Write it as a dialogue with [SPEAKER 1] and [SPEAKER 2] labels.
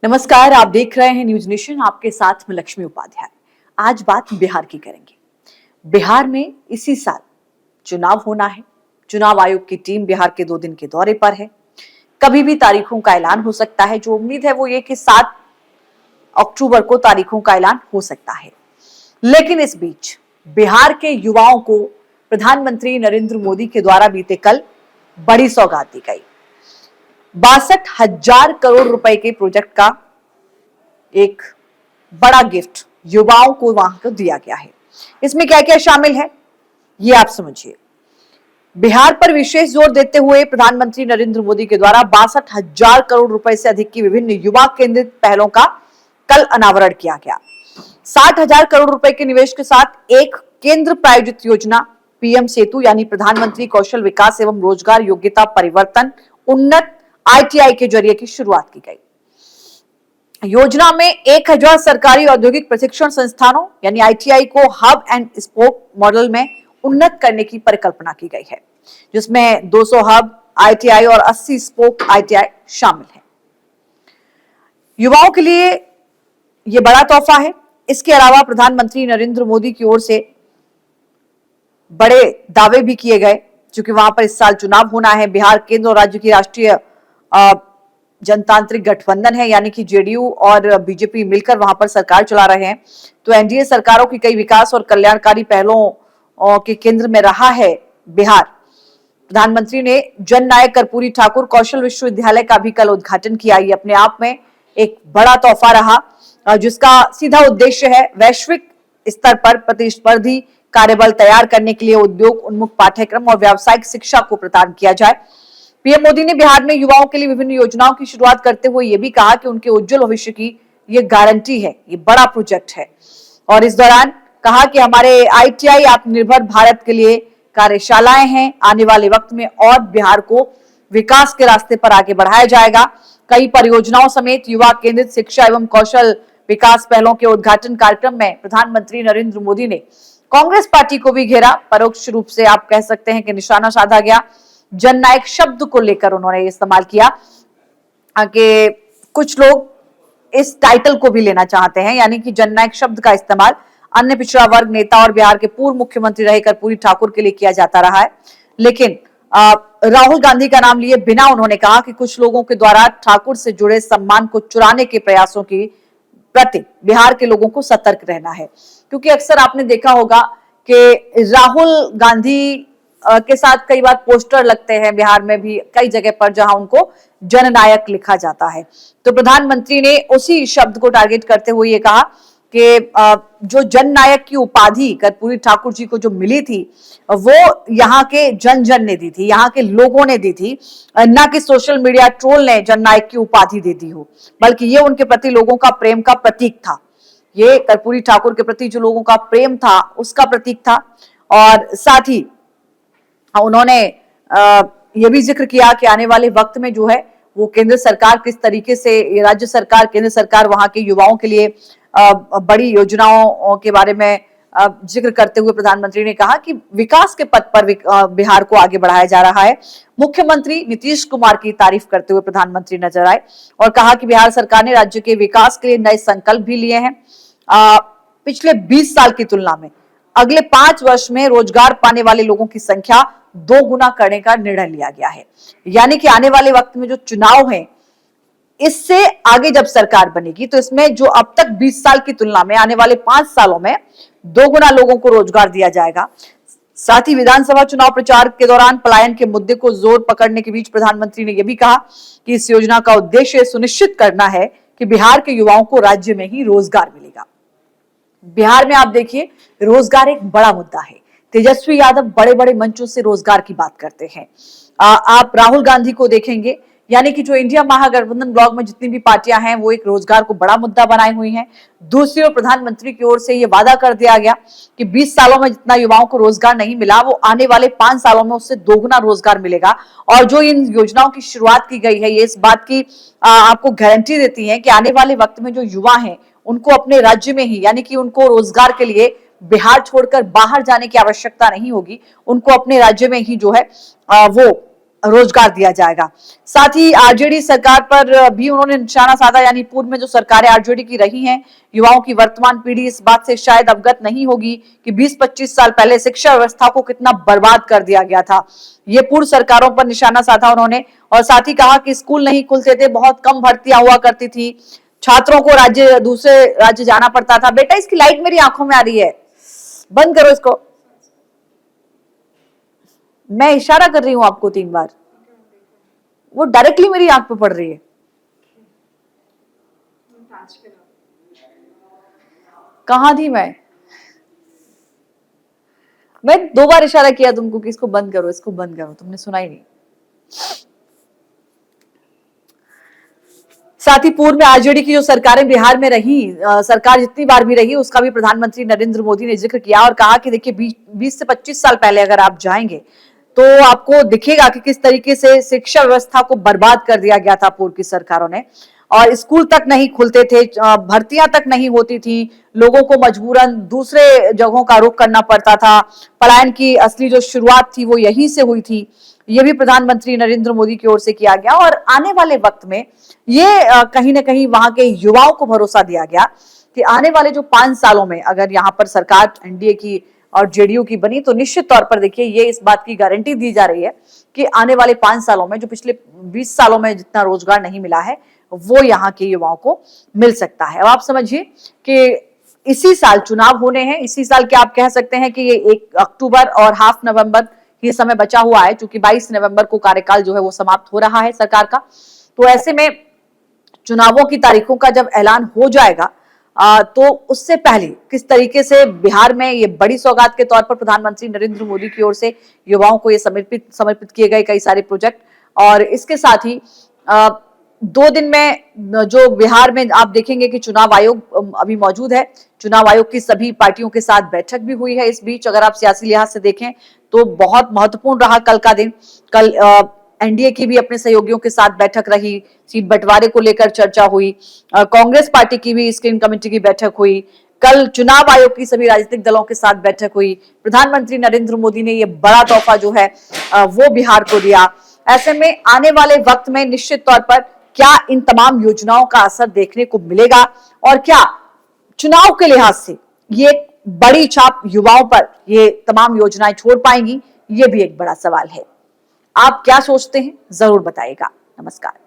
[SPEAKER 1] नमस्कार, आप देख रहे हैं न्यूज नेशन। आपके साथ में लक्ष्मी उपाध्याय। आज बात बिहार की करेंगे। बिहार में इसी साल चुनाव होना है। चुनाव आयोग की टीम बिहार के 2 दिन के दौरे पर है। कभी भी तारीखों का ऐलान हो सकता है। जो उम्मीद है वो ये कि 7 अक्टूबर को तारीखों का ऐलान हो सकता है। लेकिन इस बीच बिहार के युवाओं को प्रधानमंत्री नरेंद्र मोदी के द्वारा बीते कल बड़ी सौगात दी गई। 62,000 करोड़ रुपए के प्रोजेक्ट का एक बड़ा गिफ्ट युवाओं को वहां को दिया गया है। इसमें क्या क्या शामिल है ये आप समझिए। बिहार पर विशेष जोर देते हुए प्रधानमंत्री नरेंद्र मोदी के द्वारा 62,000 करोड़ रुपए से अधिक की विभिन्न युवा केंद्रित पहलों का कल अनावरण किया गया। 60,000 करोड़ रुपए के निवेश के साथ एक केंद्र प्रायोजित योजना पीएम सेतु यानी प्रधानमंत्री कौशल विकास एवं रोजगार योग्यता परिवर्तन उन्नत आईटीआई के जरिए की शुरुआत की गई। योजना में 1000 सरकारी औद्योगिक प्रशिक्षण संस्थानों यानी आईटीआई को हब एंड स्पोक मॉडल में उन्नत करने की परिकल्पना की गई है, जिसमें 200 हब आईटीआई और 80 स्पोक आईटीआई शामिल है। युवाओं के लिए यह बड़ा तोहफा है। इसके अलावा प्रधानमंत्री नरेंद्र मोदी की ओर से बड़े दावे भी किए गए, क्योंकि वहां पर इस साल चुनाव होना है। बिहार केंद्र और राज्य की राष्ट्रीय जनतांत्रिक गठबंधन है, यानी कि जेडीयू और बीजेपी मिलकर वहां पर सरकार चला रहे हैं। तो एनडीए सरकारों की कई विकास और कल्याणकारी पहलों के केंद्र में रहा है बिहार। प्रधानमंत्री ने जननायक कर्पूरी ठाकुर कौशल विश्वविद्यालय का भी कल उद्घाटन किया। ये अपने आप में एक बड़ा तोहफा रहा, जिसका सीधा उद्देश्य है वैश्विक स्तर पर प्रतिस्पर्धी कार्यबल तैयार करने के लिए उद्योग उन्मुख पाठ्यक्रम और व्यावसायिक शिक्षा को प्रदान किया जाए। पीएम मोदी ने बिहार में युवाओं के लिए विभिन्न योजनाओं की शुरुआत करते हुए यह भी कहा कि उनके उज्जवल भविष्य की ये गारंटी है। ये बड़ा प्रोजेक्ट है। और इस दौरान कहा कि हमारे आईटीआई आत्मनिर्भर भारत के लिए कार्यशालाएं हैं। आने वाले वक्त में और बिहार को विकास के रास्ते पर आगे बढ़ाया जाएगा। कई परियोजनाओं समेत युवा केंद्रित शिक्षा एवं कौशल विकास पहलों के उद्घाटन कार्यक्रम में प्रधानमंत्री नरेंद्र मोदी ने कांग्रेस पार्टी को भी घेरा। परोक्ष रूप से आप कह सकते हैं कि निशाना साधा गया। जननायक शब्द को लेकर उन्होंने इस्तेमाल किया कि कुछ लोग इस टाइटल को भी लेना चाहते हैं, यानी कि जननायक शब्द का इस्तेमाल अन्य पिछड़ा वर्ग नेता और बिहार के पूर्व मुख्यमंत्री रहे कर्पूरी ठाकुर के लिए किया जाता रहा है। लेकिन राहुल गांधी का नाम लिए बिना उन्होंने कहा कि कुछ लोगों के द्वारा ठाकुर से जुड़े सम्मान को चुराने के प्रयासों की प्रति बिहार के लोगों को सतर्क रहना है। क्योंकि अक्सर आपने देखा होगा कि राहुल गांधी के साथ कई बार पोस्टर लगते हैं बिहार में भी कई जगह पर, जहां उनको जननायक लिखा जाता है। तो प्रधानमंत्री ने उसी शब्द को टारगेट करते हुए ये कहा कि जो जननायक की उपाधि कर्पूरी ठाकुर जी को जो मिली थी वो यहाँ के जन जन ने दी थी, यहाँ के लोगों ने दी थी, ना कि सोशल मीडिया ट्रोल ने जननायक की उपाधि दे दी हो, बल्कि ये उनके प्रति लोगों का प्रेम का प्रतीक था। ये कर्पूरी ठाकुर के प्रति जो लोगों का प्रेम था उसका प्रतीक था। और साथ ही उन्होंने ये भी जिक्र किया कि आने वाले वक्त में जो है वो केंद्र सरकार किस तरीके से, राज्य सरकार केंद्र सरकार वहां के युवाओं के लिए बड़ी योजनाओं के बारे में जिक्र करते हुए प्रधानमंत्री ने कहा कि विकास के पथ पर बिहार को आगे बढ़ाया जा रहा है। मुख्यमंत्री नीतीश कुमार की तारीफ करते हुए प्रधानमंत्री नजर आए और कहा कि बिहार सरकार ने राज्य के विकास के लिए नए संकल्प भी लिए हैं। पिछले 20 साल की तुलना में अगले 5 वर्ष में रोजगार पाने वाले लोगों की संख्या 2 गुना करने का निर्णय लिया गया है। यानी कि आने वाले वक्त में जो चुनाव है, इससे आगे जब सरकार बनेगी तो इसमें जो अब तक 20 साल की तुलना में आने वाले 5 सालों में 2 गुना लोगों को रोजगार दिया जाएगा। साथ ही विधानसभा चुनाव प्रचार के दौरान पलायन के मुद्दे को जोर पकड़ने के बीच प्रधानमंत्री ने यह भी कहा कि इस योजना का उद्देश्य सुनिश्चित करना है कि बिहार के युवाओं को राज्य में ही रोजगार मिलेगा। बिहार में आप देखिए रोजगार एक बड़ा मुद्दा है। तेजस्वी यादव बड़े बड़े मंचों से रोजगार की बात करते हैं। आप राहुल गांधी को देखेंगे, यानी कि जो इंडिया महागठबंधन ब्लॉक में जितनी भी पार्टियां हैं वो एक रोजगार को बड़ा मुद्दा बनाई हुई हैं। दूसरी ओर प्रधानमंत्री की ओर से ये वादा कर दिया गया कि 20 सालों में जितना युवाओं को रोजगार नहीं मिला वो आने वाले 5 सालों में उससे 2 गुना रोजगार मिलेगा। और जो इन योजनाओं की शुरुआत की गई है ये इस बात की आपको गारंटी देती है कि आने वाले वक्त में जो युवा हैं उनको अपने राज्य में ही, यानी कि उनको रोजगार के लिए बिहार छोड़कर बाहर जाने की आवश्यकता नहीं होगी। उनको अपने राज्य में ही जो है वो रोजगार दिया जाएगा। साथ ही आरजेडी सरकार पर भी उन्होंने निशाना साधा, यानी पूर्व में जो सरकारें आरजेडी की रही हैं, युवाओं की वर्तमान पीढ़ी इस बात से शायद अवगत नहीं होगी कि 20-25 साल पहले शिक्षा व्यवस्था को कितना बर्बाद कर दिया गया था। ये पूर्व सरकारों पर निशाना साधा उन्होंने, और साथ ही कहा कि स्कूल नहीं खुलते थे, बहुत कम भर्तियां हुआ करती थी, छात्रों को दूसरे राज्य जाना पड़ता था। बेटा इसकी लाइट मेरी आंखों में आ रही है, बंद करो इसको। मैं इशारा कर रही हूं आपको 3 बार, वो डायरेक्टली मेरी आंख पे पड़ रही है। कहां थी मैं 2 बार इशारा किया तुमको कि इसको बंद करो, इसको बंद करो, तुमने सुना ही नहीं। साथ ही पूर्व में आरजेडी की जो सरकारें बिहार में रही, सरकार जितनी बार भी रही, उसका भी प्रधानमंत्री नरेंद्र मोदी ने जिक्र किया और कहा कि देखिए 20 से 25 साल पहले अगर आप जाएंगे तो आपको दिखेगा कि किस तरीके से शिक्षा व्यवस्था को बर्बाद कर दिया गया था पूर्व की सरकारों ने, और स्कूल तक नहीं खुलते थे, भर्तियां तक नहीं होती थी, लोगों को मजबूरन दूसरे जगहों का रुख करना पड़ता था। पलायन की असली जो शुरुआत थी वो यहीं से हुई थी। ये भी प्रधानमंत्री नरेंद्र मोदी की ओर से किया गया, और आने वाले वक्त में ये कहीं ना कहीं वहां के युवाओं को भरोसा दिया गया कि आने वाले जो 5 सालों में अगर यहाँ पर सरकार एनडीए की और जेडीयू की बनी तो निश्चित तौर पर देखिए ये इस बात की गारंटी दी जा रही है कि आने वाले 5 सालों में जो पिछले 20 सालों में जितना रोजगार नहीं मिला है वो यहाँ के युवाओं को मिल सकता है। अब आप समझिए कि इसी साल चुनाव होने हैं, इसी साल क्या आप कह सकते हैं कि ये 1 अक्टूबर और हाफ नवंबर ये समय बचा हुआ है, क्योंकि 22 नवंबर को कार्यकाल जो है वो समाप्त हो रहा है सरकार का। तो ऐसे में चुनावों की तारीखों का जब ऐलान हो जाएगा तो उससे पहले किस तरीके से बिहार में ये बड़ी सौगात के तौर पर प्रधानमंत्री नरेंद्र मोदी की ओर से युवाओं को ये समर्पित किए गए कई सारे प्रोजेक्ट, और इसके साथ ही 2 दिन में जो बिहार में आप देखेंगे कि चुनाव आयोग अभी मौजूद है, चुनाव आयोग की सभी पार्टियों के साथ बैठक भी हुई है। इस बीच अगर आप सियासी लिहाज से देखें तो बहुत महत्वपूर्ण रहा कल का दिन। कल एनडीए की भी अपने सहयोगियों के साथ बैठक रही, सीट बंटवारे को लेकर चर्चा हुई, कांग्रेस पार्टी की भी स्क्रीनिंग कमेटी की बैठक हुई, कल चुनाव आयोग की सभी राजनीतिक दलों के साथ बैठक हुई। प्रधानमंत्री नरेंद्र मोदी ने यह बड़ा तोहफा जो है वो बिहार को दिया। ऐसे में आने वाले वक्त में निश्चित तौर पर क्या इन तमाम योजनाओं का असर देखने को मिलेगा, और क्या चुनाव के लिहाज से ये बड़ी छाप युवाओं पर ये तमाम योजनाएं छोड़ पाएंगी, ये भी एक बड़ा सवाल है। आप क्या सोचते हैं जरूर बताइएगा। नमस्कार।